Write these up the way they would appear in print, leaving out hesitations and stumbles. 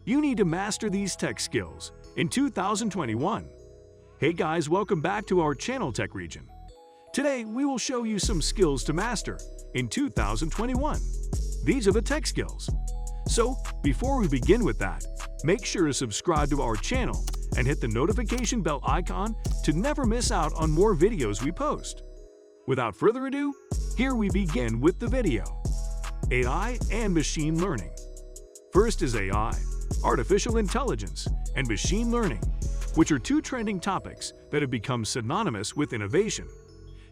You need to master these tech skills in 2021. Hey guys, welcome back to our channel Tech Region. Today, we will show you some skills to master in 2021. These are the tech skills. So, before we begin with that, make sure to subscribe to our channel and hit the notification bell icon to never miss out on more videos we post. Without further ado, here we begin with the video. AI and machine learning. First is AI, artificial intelligence, and machine learning, which are two trending topics that have become synonymous with innovation.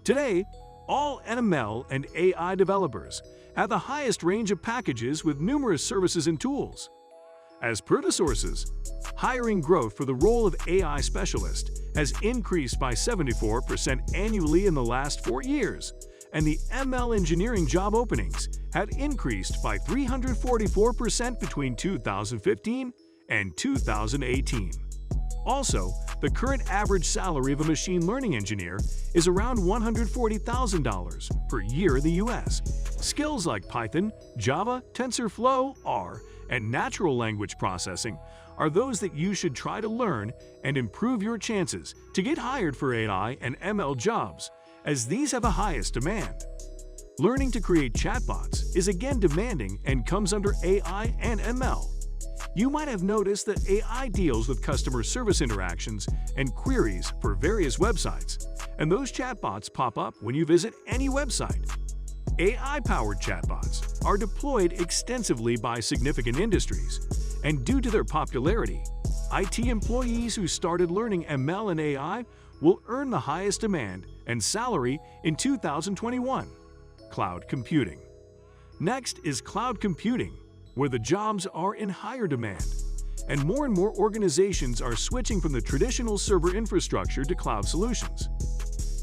Today, all ML and AI developers have the highest range of packages with numerous services and tools. As per the sources, hiring growth for the role of AI specialist has increased by 74% annually in the last 4 years, and the ML engineering job openings had increased by 344% between 2015 and 2018. Also, the current average salary of a machine learning engineer is around $140,000 per year in the US. Skills like Python, Java, TensorFlow, R, and natural language processing are those that you should try to learn and improve your chances to get hired for AI and ML jobs, as these have the highest demand. Learning to create chatbots is again demanding and comes under AI and ML. You might have noticed that AI deals with customer service interactions and queries for various websites, and those chatbots pop up when you visit any website. AI-powered chatbots are deployed extensively by significant industries, and due to their popularity, IT employees who started learning ML and AI will earn the highest demand and salary in 2021. Cloud computing. Next is cloud computing, where the jobs are in higher demand, and more organizations are switching from the traditional server infrastructure to cloud solutions.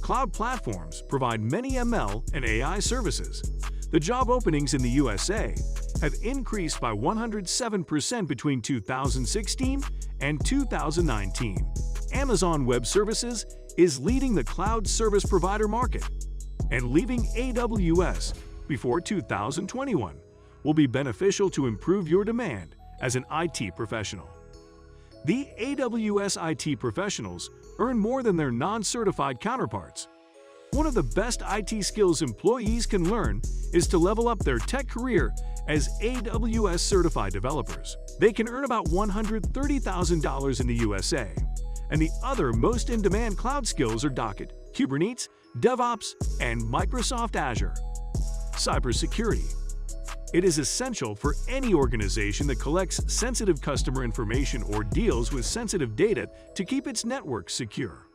Cloud platforms provide many ML and AI services. The job openings in the USA have increased by 107% between 2016 and 2019. Amazon Web Services is leading the cloud service provider market, and leaving AWS before 2021 will be beneficial to improve your demand as an IT professional. The AWS IT professionals earn more than their non-certified counterparts. One of the best IT skills employees can learn is to level up their tech career as AWS certified developers. They can earn about $130,000 in the USA, and the other most in-demand cloud skills are Docker, Kubernetes, DevOps, and Microsoft Azure. Cybersecurity. It is essential for any organization that collects sensitive customer information or deals with sensitive data to keep its network secure.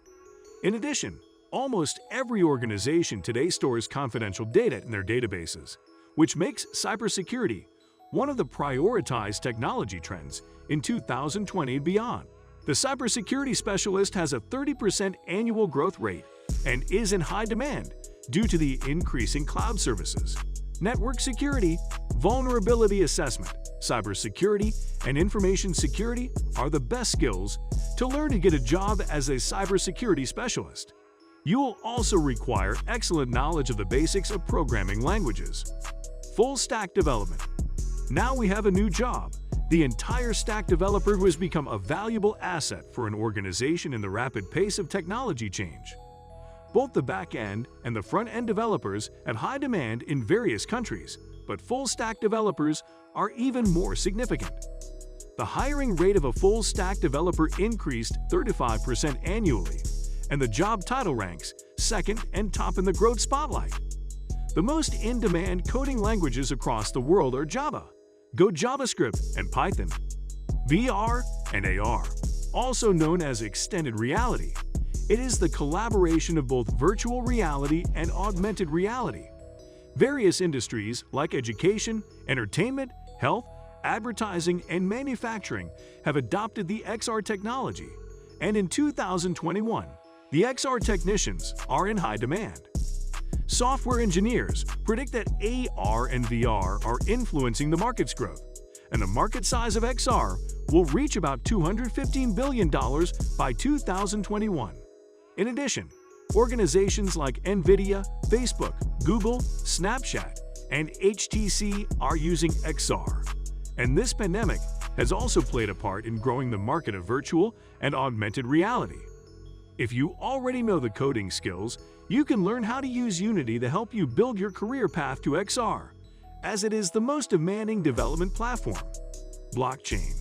In addition, almost every organization today stores confidential data in their databases, which makes cybersecurity one of the prioritized technology trends in 2020 and beyond. The cybersecurity specialist has a 30% annual growth rate and is in high demand due to the increasing cloud services. Network security, vulnerability assessment, cybersecurity, and information security are the best skills to learn to get a job as a cybersecurity specialist. You will also require excellent knowledge of the basics of programming languages. Full stack development. Now we have a new job. The entire stack developer who has become a valuable asset for an organization in the rapid pace of technology change. Both the back-end and the front-end developers have high demand in various countries, but full-stack developers are even more significant. The hiring rate of a full-stack developer increased 35% annually, and the job title ranks second and top in the growth spotlight. The most in-demand coding languages across the world are Java, Go, JavaScript, and Python. VR and AR, also known as extended reality. It is the collaboration of both virtual reality and augmented reality. Various industries like education, entertainment, health, advertising, and manufacturing have adopted the XR technology, and in 2021, the XR technicians are in high demand. Software engineers predict that AR and VR are influencing the market's growth, and the market size of XR will reach about $215 billion by 2021. In addition, organizations like NVIDIA, Facebook, Google, Snapchat, and HTC are using XR, and this pandemic has also played a part in growing the market of virtual and augmented reality. If you already know the coding skills, you can learn how to use Unity to help you build your career path to XR, as it is the most demanding development platform. Blockchain.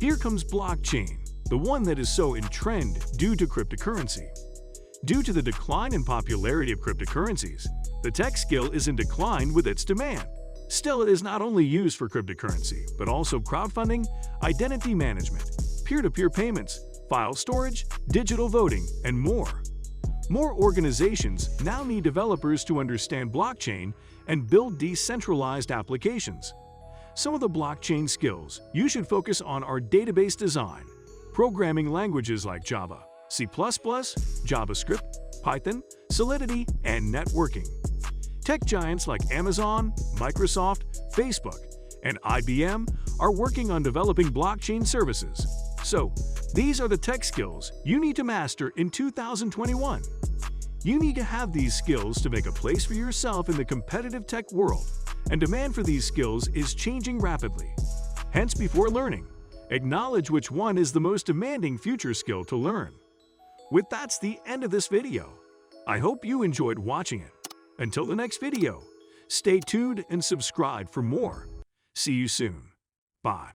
Here comes blockchain, the one that is so in trend due to cryptocurrency. Due to the decline in popularity of cryptocurrencies, the tech skill is in decline with its demand. Still, it is not only used for cryptocurrency, but also crowdfunding, identity management, peer-to-peer payments, file storage, digital voting, and more. More organizations now need developers to understand blockchain and build decentralized applications. Some of the blockchain skills you should focus on are database design, programming languages like Java, C++, JavaScript, Python, Solidity, and networking. Tech giants like Amazon, Microsoft, Facebook, and IBM are working on developing blockchain services. So, these are the tech skills you need to master in 2021. You need to have these skills to make a place for yourself in the competitive tech world, and demand for these skills is changing rapidly. Hence, before learning, acknowledge which one is the most demanding future skill to learn. With that's the end of this video. I hope you enjoyed watching it. Until the next video, stay tuned and subscribe for more. See you soon. Bye.